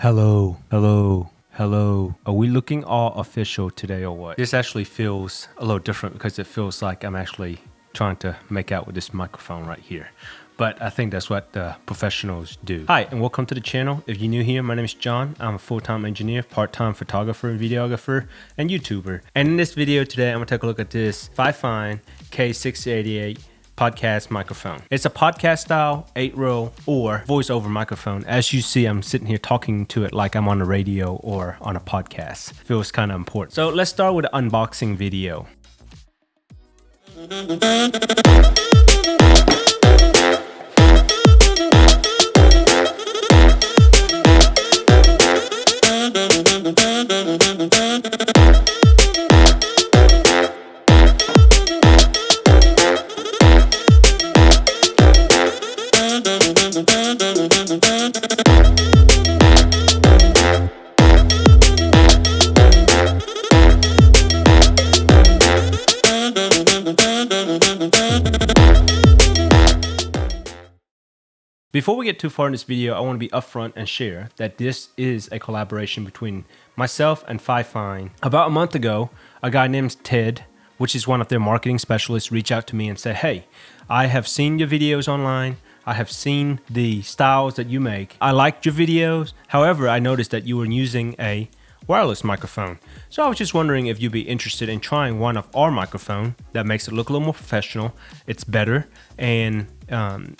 Hello, hello, hello. Are we looking all official today or what? This actually feels a little different because it feels like I'm actually trying to make out with this microphone right here. But I think that's what the professionals do. Hi, and welcome to the channel. If you're new here, my name is John. I'm a full-time engineer, part-time photographer, videographer, and YouTuber. And in this video today, I'm gonna take a look at this FiFine K688 podcast microphone. It's a podcast style 8-row or voice-over microphone. As you see, I'm sitting here talking to it like I'm on the radio or on a podcast. Feels kind of important. So let's start with an unboxing video. Before we get too far in this video, I want to be upfront and share that this is a collaboration between myself and FiFine. About a month ago, a guy named Ted, which is one of their marketing specialists, reached out to me and said, hey, I have seen your videos online. I have seen the styles that you make. I liked your videos. However, I noticed that you were using a wireless microphone. So I was just wondering if you'd be interested in trying one of our microphone that makes it look a little more professional. It's better and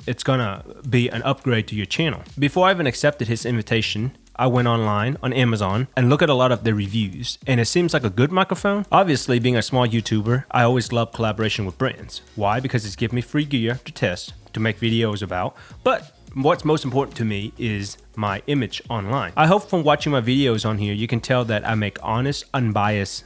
it's gonna be an upgrade to your channel. Before I even accepted his invitation, I went online on Amazon and looked at a lot of the reviews, and it seems like a good microphone. Obviously, being a small YouTuber, I always love collaboration with brands. Why? Because it's given me free gear to test, to make videos about, but what's most important to me is my image online. I hope from watching my videos on here, you can tell that I make honest, unbiased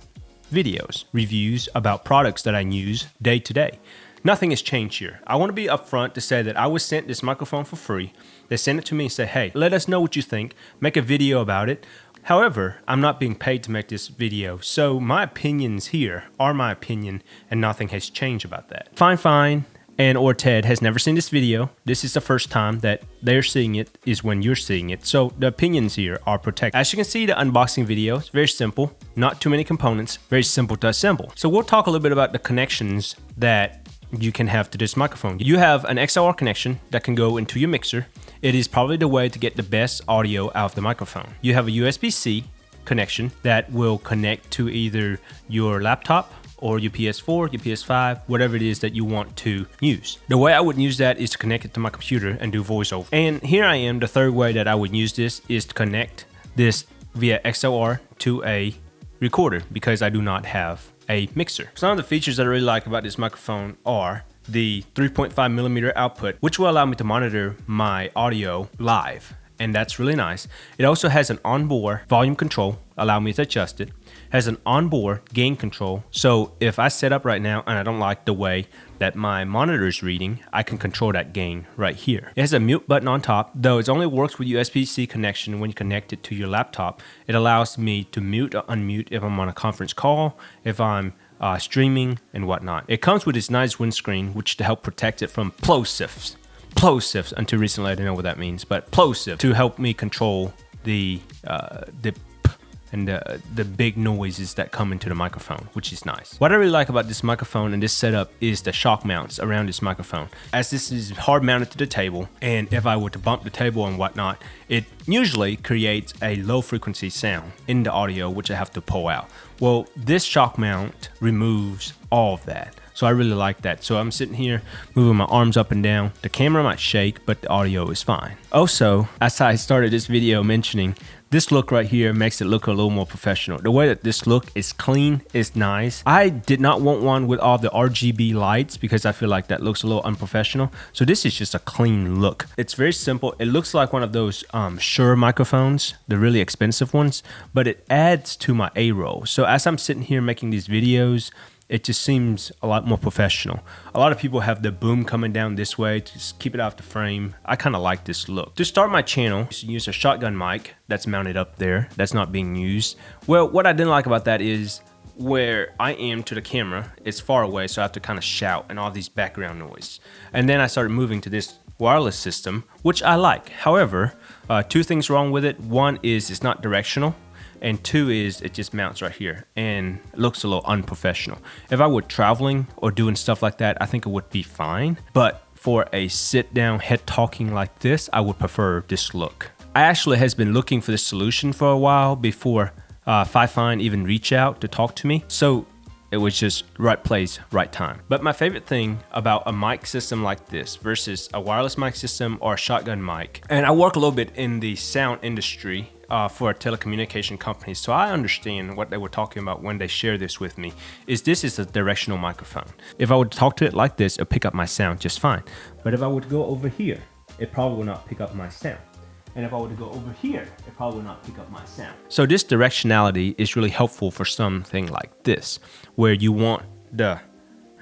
videos, reviews about products that I use day to day. Nothing has changed here. I want to be upfront to say that I was sent this microphone for free. They sent it to me and said, hey, let us know what you think, make a video about it. However, I'm not being paid to make this video, so my opinions here are my opinion and nothing has changed about that. FiFine and or Ted has never seen this video. This is the first time that they're seeing it is when you're seeing it. So the opinions here are protected. As you can see, the unboxing video is very simple, not too many components, very simple to assemble. So we'll talk a little bit about the connections that you can have to this microphone. You have an XLR connection that can go into your mixer. It is probably the way to get the best audio out of the microphone. You have a USB-C connection that will connect to either your laptop or your PS4, your PS5, whatever it is that you want to use. The way I would use that is to connect it to my computer and do voiceover. And here I am, the third way that I would use this is to connect this via XLR to a recorder because I do not have a mixer. Some of the features that I really like about this microphone are the 3.5mm output, which will allow me to monitor my audio live. And that's really nice. It also has an onboard volume control, allow me to adjust it. Has an onboard gain control. So if I set up right now and I don't like the way that my monitor is reading, I can control that gain right here. It has a mute button on top, though it only works with USB-C connection when you connect it to your laptop. It allows me to mute or unmute if I'm on a conference call, if I'm streaming and whatnot. It comes with this nice windscreen, which to help protect it from plosives. Plosives, until recently I didn't know what that means, but plosive to help me control the big noises that come into the microphone, which is nice. What I really like about this microphone and this setup is the shock mounts around this microphone. As this is hard mounted to the table, and if I were to bump the table and whatnot, it usually creates a low frequency sound in the audio, which I have to pull out. Well, this shock mount removes all of that. So I really like that. So I'm sitting here moving my arms up and down. The camera might shake, but the audio is fine. Also, as I started this video mentioning, this look right here makes it look a little more professional. The way that this look is clean, is nice. I did not want one with all the RGB lights because I feel like that looks a little unprofessional. So this is just a clean look. It's very simple. It looks like one of those Shure microphones, the really expensive ones, but it adds to my A-roll. So as I'm sitting here making these videos, it just seems a lot more professional. A lot of people have the boom coming down this way to just keep it off the frame. I kind of like this look. To start my channel, I use a shotgun mic that's mounted up there that's not being used. Well, what I didn't like about that is where I am to the camera, it's far away, so I have to kind of shout and all these background noise. And then I started moving to this wireless system, which I like. However, two things wrong with it. One is it's not directional, and two is it just mounts right here and looks a little unprofessional. If I were traveling or doing stuff like that, I think it would be fine. But for a sit down head talking like this, I would prefer this look. I actually has been looking for this solution for a while before FiFine even reached out to talk to me. So it was just right place, right time. But my favorite thing about a mic system like this versus a wireless mic system or a shotgun mic, and I work a little bit in the sound industry for a telecommunication company, so I understand what they were talking about when they share this with me, is this is a directional microphone. If I would talk to it like this, it'll pick up my sound just fine. But if I would go over here, it probably will not pick up my sound. And if I were to go over here, it probably will not pick up my sound. So this directionality is really helpful for something like this, where you want the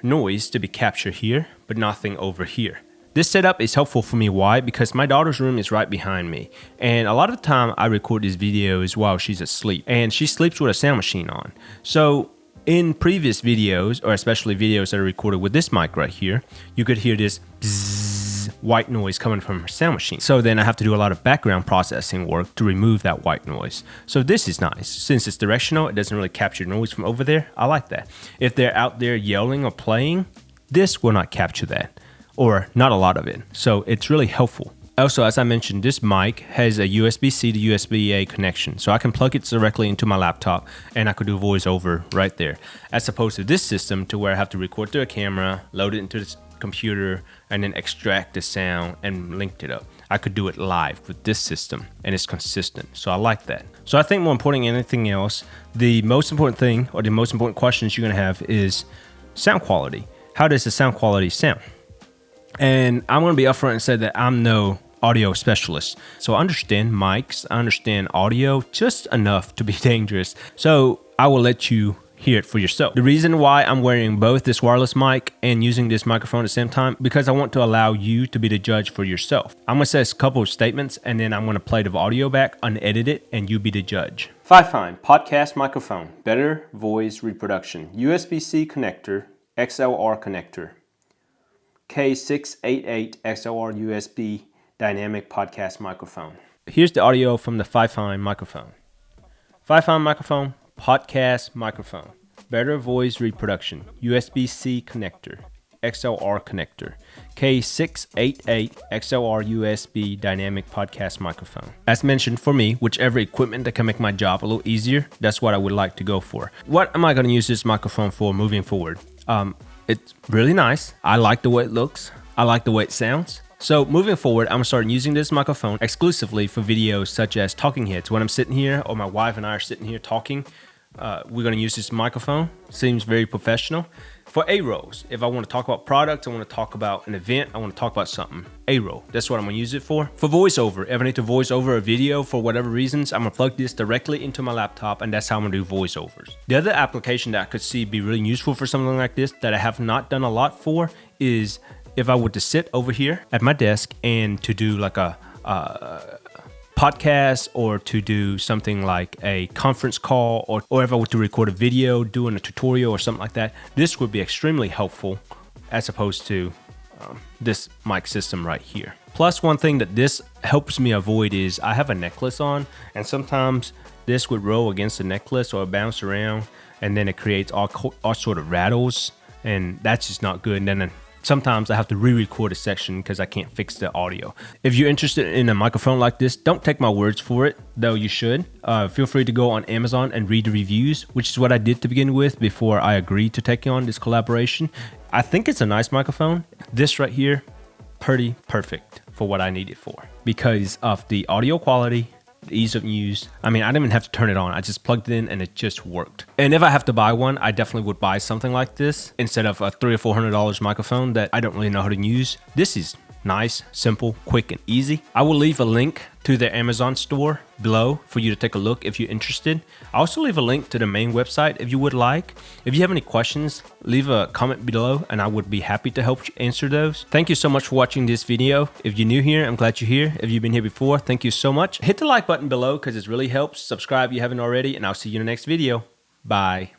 noise to be captured here, but nothing over here. This setup is helpful for me. Why? Because my daughter's room is right behind me. And a lot of the time I record these videos while she's asleep. And she sleeps with a sound machine on. So in previous videos, or especially videos that are recorded with this mic right here, you could hear this bzzz, white noise coming from her sound machine. So then I have to do a lot of background processing work to remove that white noise. So this is nice. Since it's directional, it doesn't really capture noise from over there. I like that. If they're out there yelling or playing, this will not capture that, or not a lot of it. So it's really helpful. Also, as I mentioned, this mic has a USB-C to USB-A connection, so I can plug it directly into my laptop and I could do voiceover right there, as opposed to this system to where I have to record through a camera, load it into this computer, and then extract the sound and link it up. I could do it live with this system and it's consistent, so I like that. So I think more important than anything else, the most important thing, or the most important questions you're gonna have is sound quality. How does the sound quality sound? And I'm gonna be upfront and say that I'm no audio specialist. So I understand mics, I understand audio just enough to be dangerous. So I will let you hear it for yourself. The reason why I'm wearing both this wireless mic and using this microphone at the same time, because I want to allow you to be the judge for yourself. I'm gonna say a couple of statements and then I'm gonna play the audio back, unedit it, and you be the judge. FiFine podcast microphone, better voice reproduction, USB-C connector, XLR connector, K688 XLR USB Dynamic podcast microphone. Here's the audio from the FiFine microphone. FiFine microphone, podcast microphone, better voice reproduction, USB-C connector, XLR connector, K688 XLR USB Dynamic podcast microphone. As mentioned, for me, whichever equipment that can make my job a little easier, that's what I would like to go for. What am I going to use this microphone for moving forward? It's really nice. I like the way it looks. I like the way it sounds. So moving forward, I'm gonna start using this microphone exclusively for videos such as talking heads. When I'm sitting here, or my wife and I are sitting here talking, we're gonna use this microphone. Seems very professional. For A-rolls, if I wanna talk about products, I wanna talk about an event, I wanna talk about something, A-roll, that's what I'm gonna use it for. For voiceover, if I need to voice over a video for whatever reasons, I'm gonna plug this directly into my laptop and that's how I'm gonna do voiceovers. The other application that I could see be really useful for something like this that I have not done a lot for is if I were to sit over here at my desk and to do like a podcast, or to do something like a conference call, or if I were to record a video doing a tutorial or something like that, this would be extremely helpful as opposed to this mic system right here. Plus, one thing that this helps me avoid is I have a necklace on, and sometimes this would roll against the necklace or bounce around, and then it creates all sort of rattles, and that's just not good. And then sometimes I have to re-record a section because I can't fix the audio. If you're interested in a microphone like this, don't take my words for it, though you should. Feel free to go on Amazon and read the reviews, which is what I did to begin with before I agreed to take on this collaboration. I think it's a nice microphone. This right here, pretty perfect for what I need it for because of the audio quality, the ease of use. I mean, I didn't even have to turn it on. I just plugged it in and it just worked. And if I have to buy one, I definitely would buy something like this instead of a $300 or $400 microphone that I don't really know how to use. This is nice, simple, quick, and easy. I will leave a link to the Amazon store below for you to take a look if you're interested. I'll also leave a link to the main website if you would like. If you have any questions, leave a comment below and I would be happy to help you answer those. Thank you so much for watching this video. If you're new here, I'm glad you're here. If you've been here before, thank you so much. Hit the like button below because it really helps. Subscribe if you haven't already, and I'll see you in the next video. Bye.